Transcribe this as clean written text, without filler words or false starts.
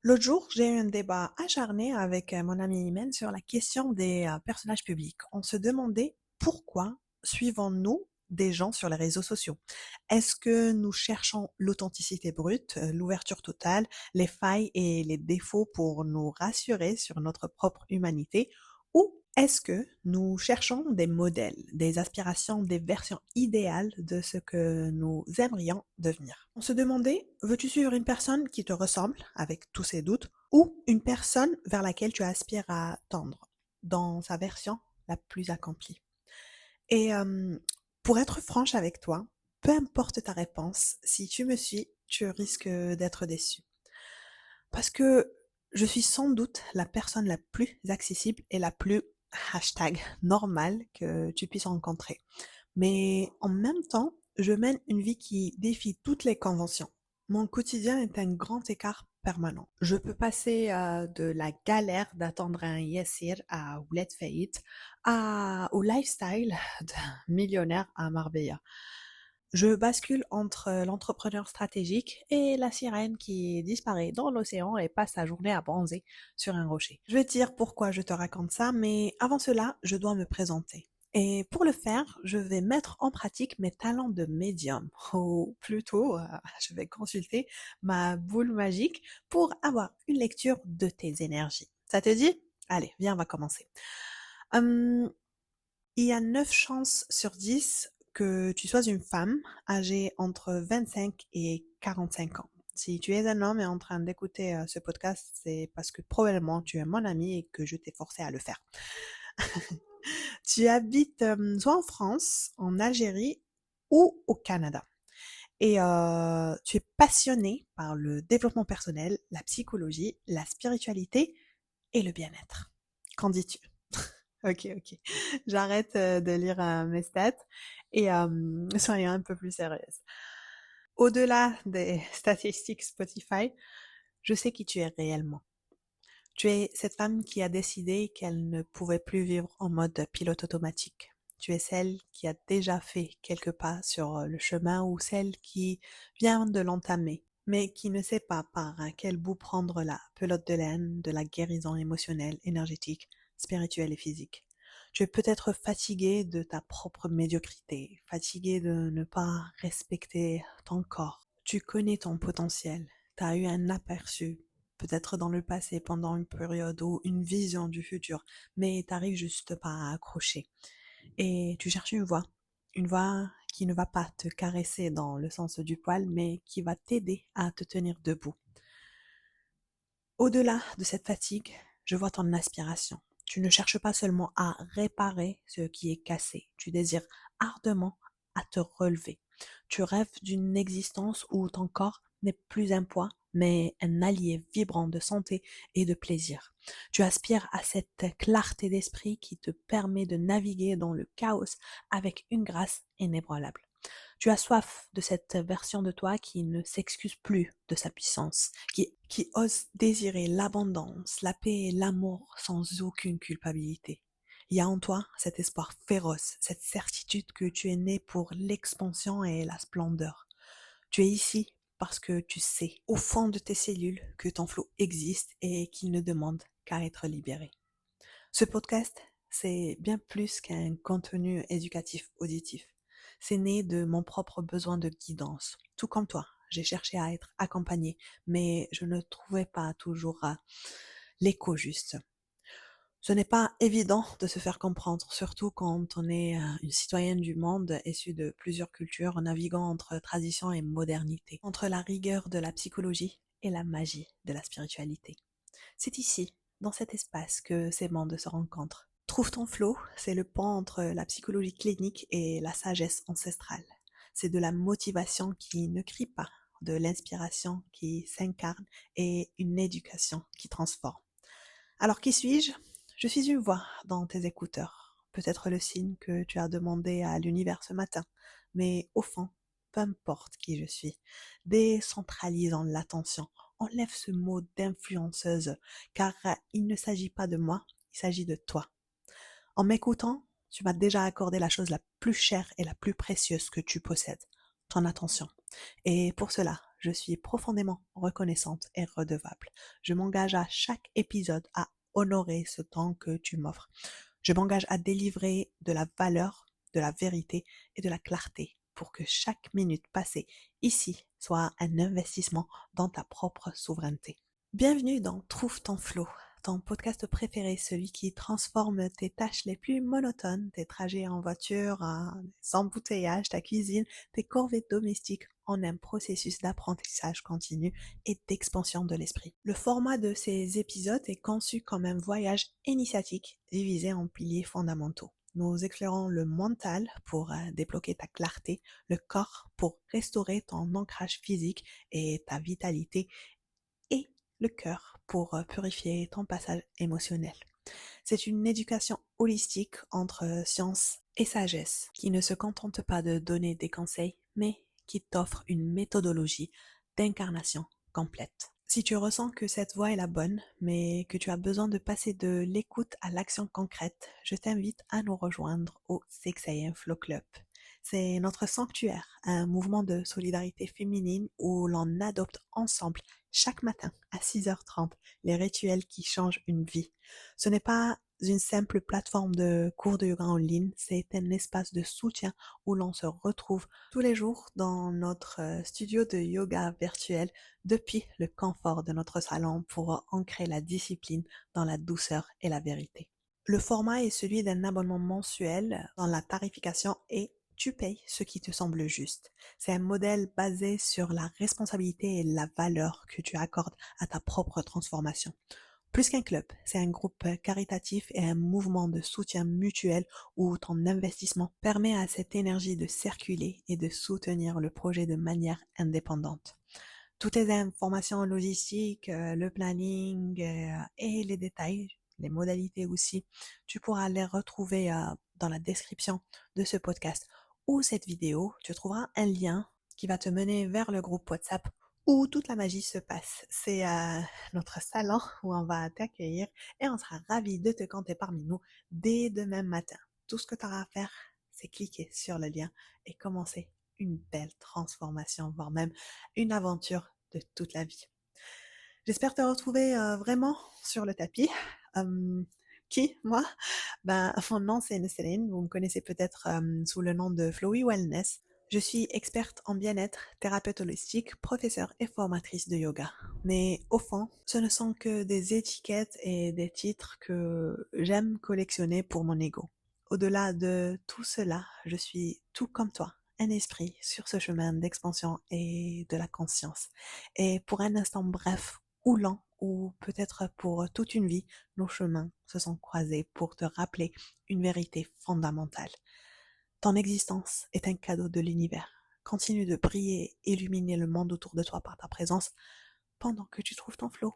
L'autre jour, j'ai eu un débat acharné avec mon amie Imen sur la question des personnages publics. On se demandait pourquoi suivons-nous des gens sur les réseaux sociaux? Est-ce que nous cherchons l'authenticité brute, l'ouverture totale, les failles et les défauts pour nous rassurer sur notre propre humanité? Ou est-ce que nous cherchons des modèles, des aspirations, des versions idéales de ce que nous aimerions devenir? On se demandait, veux-tu suivre une personne qui te ressemble, avec tous ses doutes, ou une personne vers laquelle tu aspires à tendre, dans sa version la plus accomplie? Et pour être franche avec toi, peu importe ta réponse, si tu me suis, tu risques d'être déçu. Parce que je suis sans doute la personne la plus accessible et la plus hashtag normale que tu puisses rencontrer. Mais en même temps, je mène une vie qui défie toutes les conventions. Mon quotidien est un grand écart permanent. Je peux passer de la galère d'attendre un Yassir à Ouled Faït au lifestyle d'un millionnaire à Marbella. Je bascule entre l'entrepreneur stratégique et la sirène qui disparaît dans l'océan et passe sa journée à bronzer sur un rocher. Je vais te dire pourquoi je te raconte ça, mais avant cela, je dois me présenter. Et pour le faire, je vais mettre en pratique mes talents de médium, ou plutôt, je vais consulter ma boule magique pour avoir une lecture de tes énergies. Ça te dit? Allez, viens, on va commencer. Hum, il y a 9 chances sur 10 que tu sois une femme âgée entre 25 et 45 ans. Si tu es un homme et en train d'écouter ce podcast, c'est parce que probablement tu es mon ami et que je t'ai forcé à le faire. Tu habites soit en France, en Algérie ou au Canada. Et tu es passionné par le développement personnel, la psychologie, la spiritualité et le bien-être. Qu'en dis-tu? Ok, ok. J'arrête de lire mes stats et soyons un peu plus sérieuse. Au-delà des statistiques Spotify, je sais qui tu es réellement. Tu es cette femme qui a décidé qu'elle ne pouvait plus vivre en mode pilote automatique. Tu es celle qui a déjà fait quelques pas sur le chemin ou celle qui vient de l'entamer, mais qui ne sait pas par quel bout prendre la pelote de laine de la guérison émotionnelle, énergétique, spirituelle et physique. Tu es peut-être fatiguée de ta propre médiocrité, fatiguée de ne pas respecter ton corps. Tu connais ton potentiel, tu as eu un aperçu, peut-être dans le passé, pendant une période ou une vision du futur, mais t'arrives juste pas à accrocher. Et tu cherches une voix qui ne va pas te caresser dans le sens du poil, mais qui va t'aider à te tenir debout. Au-delà de cette fatigue, je vois ton aspiration. Tu ne cherches pas seulement à réparer ce qui est cassé, tu désires ardemment à te relever. Tu rêves d'une existence où ton corps n'est plus un poids, mais un allié vibrant de santé et de plaisir. Tu aspires à cette clarté d'esprit qui te permet de naviguer dans le chaos avec une grâce inébranlable. Tu as soif de cette version de toi qui ne s'excuse plus de sa puissance, qui ose désirer l'abondance, la paix et l'amour sans aucune culpabilité. Il y a en toi cet espoir féroce, cette certitude que tu es né pour l'expansion et la splendeur. Tu es ici parce que tu sais, au fond de tes cellules, que ton flot existe et qu'il ne demande qu'à être libéré. Ce podcast, c'est bien plus qu'un contenu éducatif auditif. C'est né de mon propre besoin de guidance. Tout comme toi, j'ai cherché à être accompagnée, mais je ne trouvais pas toujours l'écho juste. Ce n'est pas évident de se faire comprendre, surtout quand on est une citoyenne du monde issue de plusieurs cultures, naviguant entre tradition et modernité, entre la rigueur de la psychologie et la magie de la spiritualité. C'est ici, dans cet espace, que ces mondes se rencontrent. Trouve ton flow, c'est le pont entre la psychologie clinique et la sagesse ancestrale. C'est de la motivation qui ne crie pas, de l'inspiration qui s'incarne et une éducation qui transforme. Alors qui suis-je? Je suis une voix dans tes écouteurs, peut-être le signe que tu as demandé à l'univers ce matin, mais au fond, peu importe qui je suis, décentralisons l'attention, enlève ce mot d'influenceuse, car il ne s'agit pas de moi, il s'agit de toi. En m'écoutant, tu m'as déjà accordé la chose la plus chère et la plus précieuse que tu possèdes, ton attention. Et pour cela, je suis profondément reconnaissante et redevable. Je m'engage à chaque épisode à honorer ce temps que tu m'offres. Je m'engage à délivrer de la valeur, de la vérité et de la clarté pour que chaque minute passée ici soit un investissement dans ta propre souveraineté. Bienvenue dans Trouve ton flow, ton podcast préféré, celui qui transforme tes tâches les plus monotones, tes trajets en voiture, les embouteillages, ta cuisine, tes corvées domestiques en un processus d'apprentissage continu et d'expansion de l'esprit. Le format de ces épisodes est conçu comme un voyage initiatique divisé en piliers fondamentaux. Nous explorons le mental pour débloquer ta clarté, le corps pour restaurer ton ancrage physique et ta vitalité, et le cœur pour purifier ton passage émotionnel. C'est une éducation holistique entre science et sagesse qui ne se contente pas de donner des conseils, mais qui t'offre une méthodologie d'incarnation complète. Si tu ressens que cette voie est la bonne, mais que tu as besoin de passer de l'écoute à l'action concrète, je t'invite à nous rejoindre au 6am Flow Club. C'est notre sanctuaire, un mouvement de solidarité féminine où l'on adopte ensemble chaque matin à 6h30 les rituels qui changent une vie. Ce n'est pas une simple plateforme de cours de yoga en ligne, c'est un espace de soutien où l'on se retrouve tous les jours dans notre studio de yoga virtuel depuis le confort de notre salon pour ancrer la discipline dans la douceur et la vérité. Le format est celui d'un abonnement mensuel dans la tarification et tu payes ce qui te semble juste. C'est un modèle basé sur la responsabilité et la valeur que tu accordes à ta propre transformation. Plus qu'un club, c'est un groupe caritatif et un mouvement de soutien mutuel où ton investissement permet à cette énergie de circuler et de soutenir le projet de manière indépendante. Toutes les informations logistiques, le planning et les détails, les modalités aussi, tu pourras les retrouver dans la description de ce podcast ou cette vidéo. Tu trouveras un lien qui va te mener vers le groupe WhatsApp où toute la magie se passe. C'est notre salon où on va t'accueillir et on sera ravis de te compter parmi nous dès demain matin. Tout ce que tu auras à faire, c'est cliquer sur le lien et commencer une belle transformation, voire même une aventure de toute la vie. J'espère te retrouver vraiment sur le tapis. Qui, moi? Mon nom c'est Céline, vous me connaissez peut-être sous le nom de Flowy Wellness. Je suis experte en bien-être, thérapeute holistique, professeure et formatrice de yoga. Mais au fond, ce ne sont que des étiquettes et des titres que j'aime collectionner pour mon ego. Au-delà de tout cela, je suis tout comme toi, un esprit sur ce chemin d'expansion et de la conscience. Et pour un instant bref ou lent, ou peut-être pour toute une vie, nos chemins se sont croisés pour te rappeler une vérité fondamentale. Ton existence est un cadeau de l'univers. Continue de briller, illuminer le monde autour de toi par ta présence pendant que tu trouves ton flow.